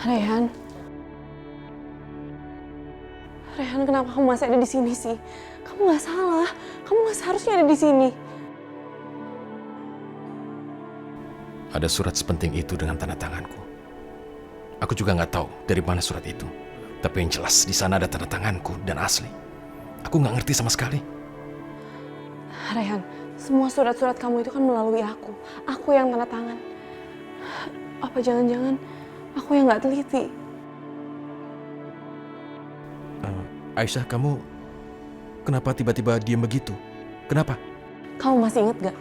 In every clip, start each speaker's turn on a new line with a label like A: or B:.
A: Rehan. Rehan, kenapa kamu masih ada di sini sih? Kamu nggak salah. Kamu nggak seharusnya ada di sini.
B: Ada surat sepenting itu dengan tanda tanganku. Aku juga nggak tahu dari mana surat itu. Tapi yang jelas di sana ada tanda tanganku dan asli. Aku nggak ngerti sama sekali.
A: Rehan, semua surat-surat kamu itu kan melalui aku. Aku yang tanda tangan. Apa jangan-jangan aku yang nggak teliti?
B: Aisyah, kamu kenapa tiba-tiba diem begitu? Kenapa?
A: Kamu masih inget gak?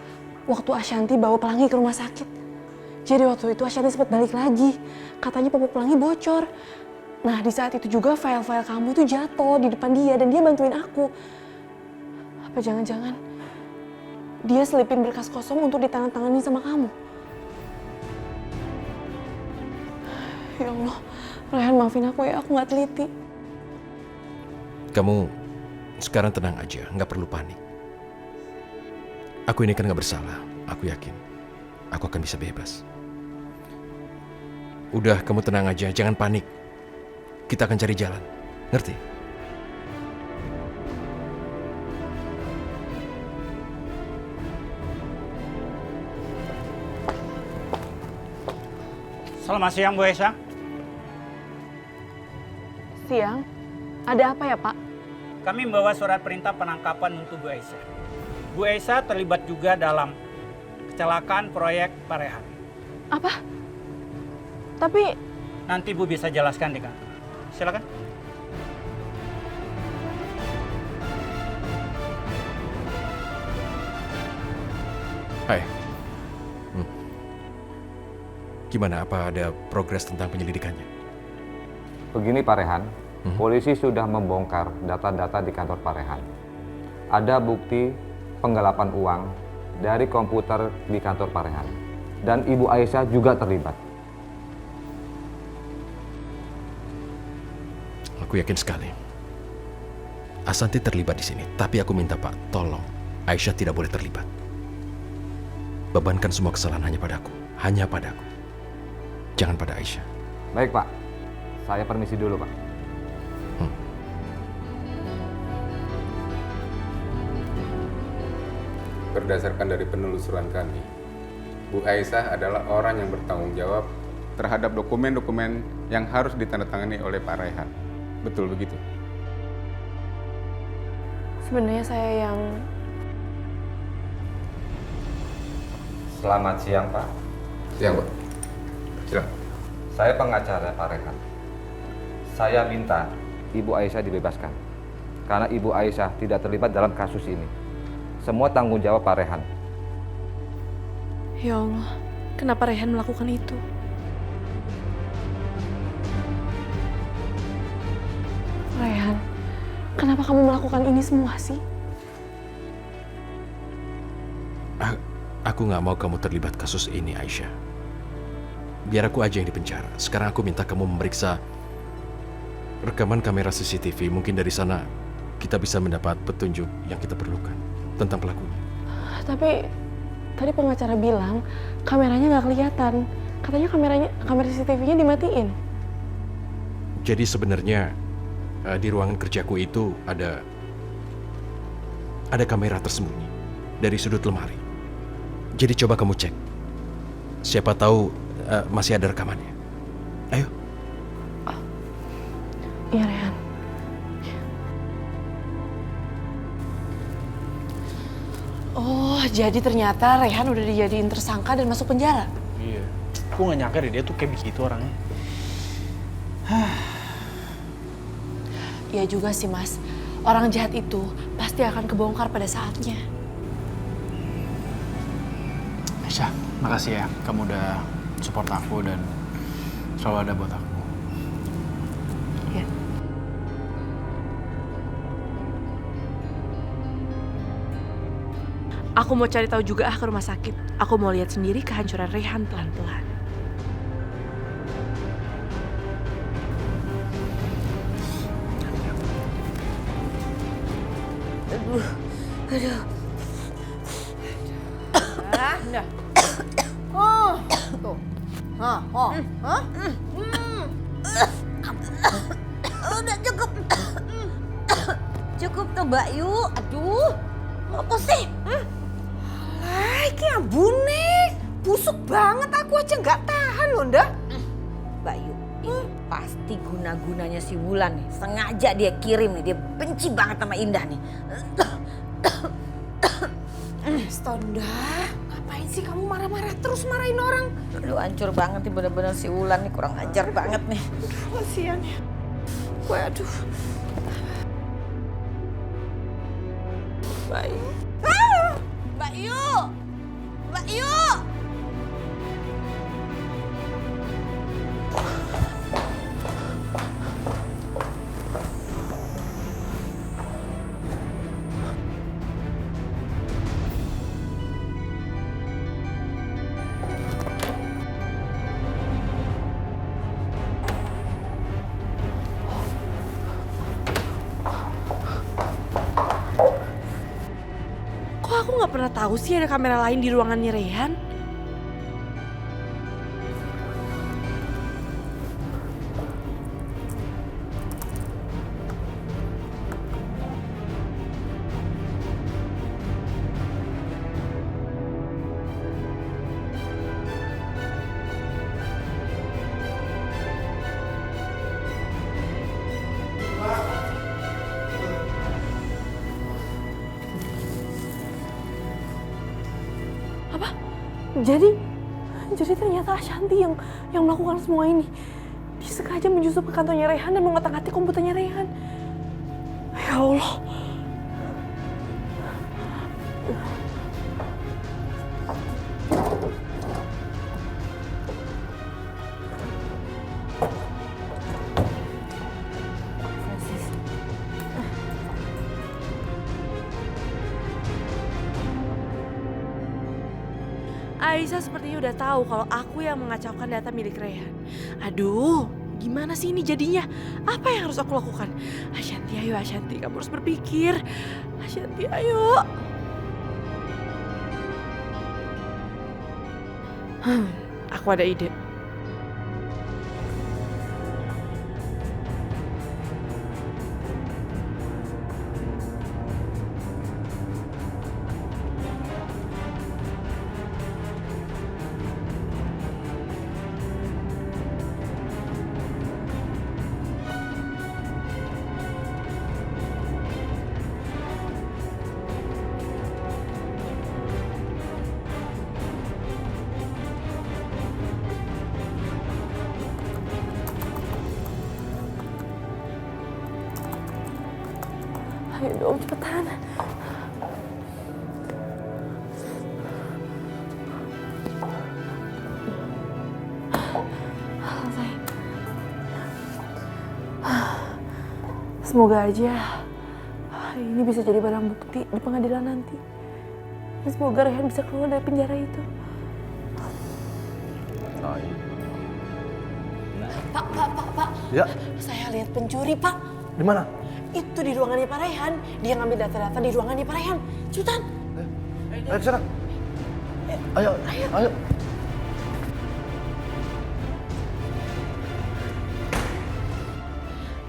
A: Waktu Ashanti bawa Pelangi ke rumah sakit. Jadi waktu itu Ashanti sempat balik lagi. Katanya popok Pelangi bocor. Nah di saat itu juga file-file kamu itu jatuh di depan dia dan dia bantuin aku. Apa jangan-jangan dia selipin berkas kosong untuk ditangan-tangani sama kamu? Ya Allah, Rehan maafin aku ya, aku gak teliti.
B: Kamu sekarang tenang aja, nggak perlu panik. Aku ini kan nggak bersalah, aku yakin. Aku akan bisa bebas. Udah, kamu tenang aja, jangan panik. Kita akan cari jalan, ngerti?
C: Selamat siang, Bu Aisyah.
A: Siang, ada apa ya Pak?
C: Kami membawa surat perintah penangkapan untuk Bu Aisyah. Bu Aisyah terlibat juga dalam kecelakaan proyek Pak Rehan.
A: Apa? Tapi
C: Nanti Bu bisa jelaskan di kantor. Silakan.
B: Hai. Gimana, apa ada progres tentang penyelidikannya?
D: Begini Pak Rehan, polisi sudah membongkar data-data di kantor Pak Rehan. Ada bukti penggelapan uang dari komputer di kantor Pak Rehan. Dan Ibu Aisyah juga terlibat.
B: Aku yakin sekali. Ashanti terlibat di sini, tapi aku minta Pak, tolong Aisyah tidak boleh terlibat. Bebankan semua kesalahan hanya padaku, hanya padaku. Jangan pada Aisyah.
D: Baik Pak, saya permisi dulu Pak.
E: Berdasarkan dari penelusuran kami, Bu Aisyah adalah orang yang bertanggung jawab terhadap dokumen-dokumen yang harus ditandatangani oleh Pak Rehan. Betul begitu?
A: sebenarnya saya yang...
D: Selamat siang Pak.
E: Siang, Pak. Silakan.
D: Saya pengacara Pak Rehan. Saya minta Ibu Aisyah dibebaskan. Karena Ibu Aisyah tidak terlibat dalam kasus ini. Semua tanggung jawab Pak Rehan.
A: Ya Allah, kenapa Rehan melakukan itu? Rehan, kenapa kamu melakukan ini semua sih?
B: Aku nggak mau kamu terlibat kasus ini, Aisyah. Biar aku aja yang dipenjara. Sekarang aku minta kamu memeriksa rekaman kamera CCTV. Mungkin dari sana kita bisa mendapat petunjuk yang kita perlukan tentang pelakunya.
A: Tapi tadi pengacara bilang kameranya nggak kelihatan. Katanya kamera CCTV-nya dimatiin.
B: Jadi sebenarnya di ruangan kerjaku itu ada kamera tersembunyi dari sudut lemari. Jadi coba kamu cek. Siapa tahu masih ada rekamannya. Ayo.
A: Iya, Rehan. Oh, jadi ternyata Rehan udah dijadiin tersangka dan masuk penjara.
F: Iya, aku nggak nyangka deh dia tuh kayak begitu orangnya.
A: Iya juga sih, Mas. Orang jahat itu pasti akan kebongkar pada saatnya.
F: Aisyah, makasih ya kamu udah support aku dan selalu ada buat aku.
A: Iya. Aku mau cari tahu juga ke rumah sakit. Aku mau lihat sendiri kehancuran Rehan pelan-pelan. Aduh.
G: Oh, tuh. Hah, oh, hah? Udah cukup. Cukup tuh Mbak Yu. Aduh, apa sih? Alah, ini ambune. Busuk banget, aku aja nggak tahan loh, Nda. Mbak Yu, ini pasti guna-gunanya si Wulan nih. Sengaja dia kirim nih, dia benci banget sama Indah nih.
H: Stonda, ngapain sih kamu marah-marah terus marahin orang?
G: Lu hancur banget nih bener-bener si Wulan nih, kurang ajar banget nih.
H: Kasihan ya. Gue aduh.
G: Mbak Yu.
H: Mbak Yu! Mbak Yu! Kok aku nggak pernah tahu sih ada kamera lain di ruangannya Reyhan?
A: Apa? Jadi ternyata Ashanti yang melakukan semua ini. Dia sengaja menyusup ke kantornya Reyhan dan mengotak-atik komputernya Reyhan. Ya Allah.
H: Aisyah sepertinya udah tahu kalau aku yang mengacaukan data milik Reyhan. Aduh, gimana sih ini jadinya? Apa yang harus aku lakukan? Ashanti, ayo Ashanti, kamu harus berpikir. Ashanti, ayo. Aku ada ide.
A: Ayo dong, cepetan. Selesai. Semoga aja ini bisa jadi barang bukti di pengadilan nanti. Dan semoga Reyhan bisa keluar dari penjara itu. Pak.
I: Ya,
A: Saya lihat pencuri, Pak.
I: di mana?
A: Itu di ruangannya Pak Reyhan. Dia ngambil data-data di ruangannya Pak Reyhan. Cepetan.
I: Ayo ke sana. Ayo.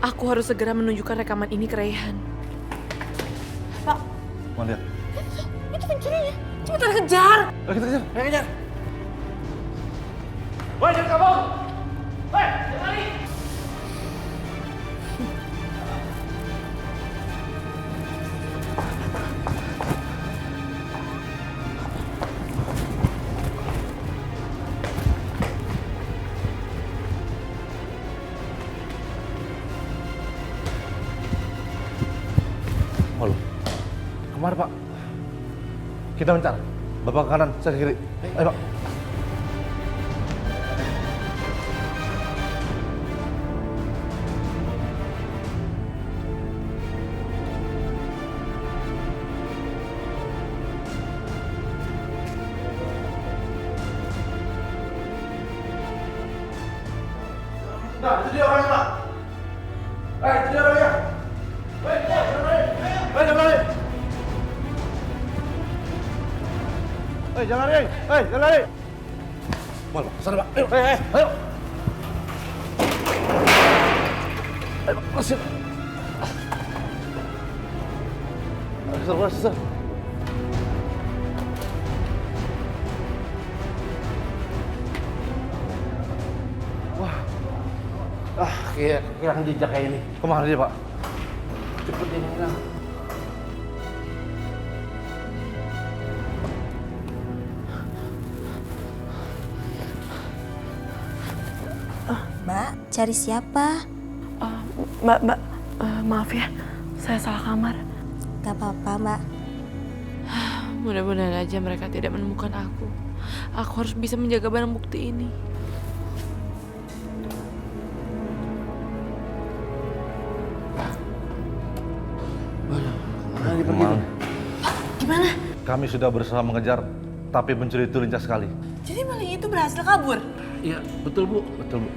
H: Aku harus segera menunjukkan rekaman ini ke Reyhan.
A: Pak,
I: Mau lihat?
A: itu pencurinya. Cepetan kejar.
I: Ayo kita kejar.
C: Ayo kejar. Woi, jangan kabur. Woi, jangan lari.
I: Halo. Kemana, Pak? Kita mencar. Bapak ke kanan, saya ke kiri. Ayo, Pak. Nah, itu dia orangnya, Pak. Itu dia orangnya. Jangan lari. Jangan lari. Mal, sana, Pak. Ayo. Ayo. Suster, suster. Kayak hilang jejak kayak ini. Kemana dia, Pak? Cepet dia hilang.
J: Mbak, cari siapa?
A: Mbak, maaf ya, saya salah kamar.
J: Gak apa-apa, Mbak.
H: Mudah-mudahan aja mereka tidak menemukan aku. Aku harus bisa menjaga barang bukti ini. Gimana?
I: Kami sudah berusaha mengejar, tapi pencuri itu lincah sekali.
H: Jadi maling itu berhasil kabur?
I: Iya, betul Bu. Betul Bu.